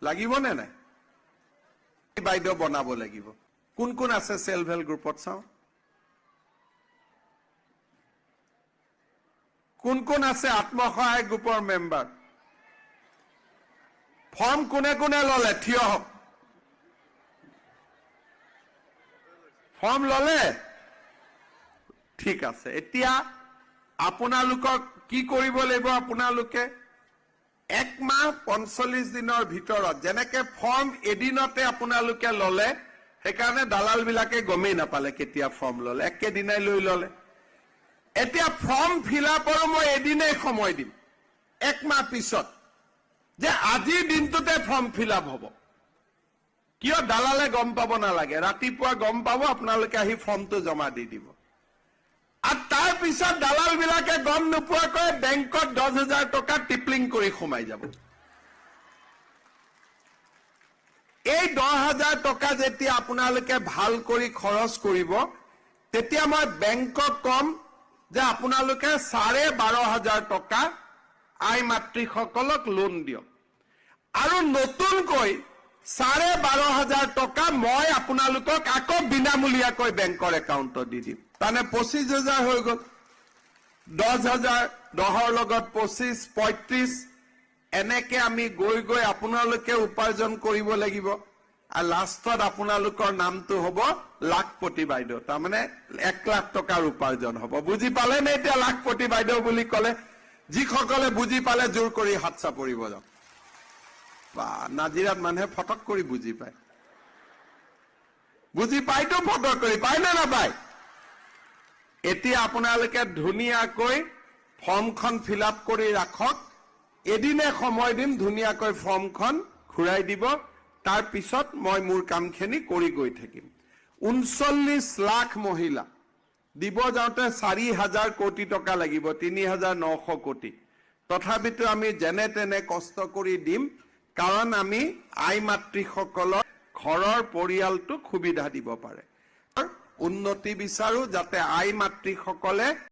লাগিব নে নাই? বাইদেউ বনাব লাগিব। কোন কোন আছে সেলফ হেল্প গ্ৰুপত চাওঁ? কোন কোন আছে আত্মসহায়ক গ্ৰুপৰ মেম্বাৰ? ফৰ্ম কোনে কোনে ললে? থিয় হওক। ফৰ্ম ললে? ঠিক আছে। এতিয়া আপোনালোকক কি কৰিব লাগিব? আপোনালোকে 1 মাহ 45 দিনৰ ভিতৰত, যেনেকে ফৰ্ম এদিনতে আপোনালোকে ললে, সেইকাৰণে দালাল বিলাকে গমেই নাপালে কেতিয়া ফৰ্ম ললে, একেদিনাই লৈ ললে। এতিয়া ফৰ্ম ফিল আপৰ মই এদিনেই সময় দিম 1 মাহ পিছত, যে আজিৰ দিনটোতে ফৰ্ম ফিল আপ হ'ব। কিয়? দালালে গম পাব নালাগে, ৰাতিপুৱা গম পাব, আপোনালোকে আহি ফৰ্মটো জমা দি দিব। আৰু তাৰ পিছত দালাল বিলাকে গম নোপোৱাকৈ বেংকত 10,000 টকা টিপলিং কৰি সোমাই যাব। এই 10,000 টকা যেতিয়া আপোনালোকে ভাল কৰি খৰচ কৰিব, তেতিয়া মই বেংকক কম যে আপোনালোকে 12,500 টকা আই মাতৃসকলক লোন দিয়ক, আৰু নতুনকৈ 12,500 টকা মই আপোনালোকক আকৌ বিনামূলীয়াকৈ বেংকৰ একাউণ্টত দি দিম। তাৰমানে 25,000 হৈ গ'ল। 10,000, 10ৰ লগত 25, 35, এনেকে আমি গৈ গৈ আপোনালোকে উপাৰ্জন কৰিব লাগিব। আৰু লাষ্টত আপোনালোকৰ নামটো হ'ব লাখপতি বাইদেউ। তাৰমানে 1 লাখ টকাৰ উপাৰ্জন হ'ব। বুজি পালে নে এতিয়া লাখপতি বাইদেউ বুলি ক'লে? যিসকলে বুজি পালে জোৰ কৰি হাত চাপৰিব যাওক। বা নাজিৰাত মানুহে ফটক কৰি বুজি পায়। বুজি পাইতো ফটক কৰি, পায় নে নাপায়? এতিয়া আপোনালোকে ধুনীয়াকৈ ফৰ্মখন ফিল আপ কৰি ৰাখক। এদিনে সময় দিম, ধুনীয়াকৈ ফৰ্মখন ঘূৰাই দিব। তাৰ পিছত মই মোৰ কামখিনি কৰি গৈ থাকিম। 39 লাখ মহিলা দিব যাওঁতে 4,000 কোটি টকা লাগিব, 3,900 কোটি। তথাপিতো আমি যেনে তেনে কষ্ট কৰি দিম, কাৰণ আমি আই মাতৃসকলক ঘৰৰ পৰিয়ালটোক সুবিধা দিব পাৰে। উন্নতি বিচাৰো, যাতে আই মাতৃসকলে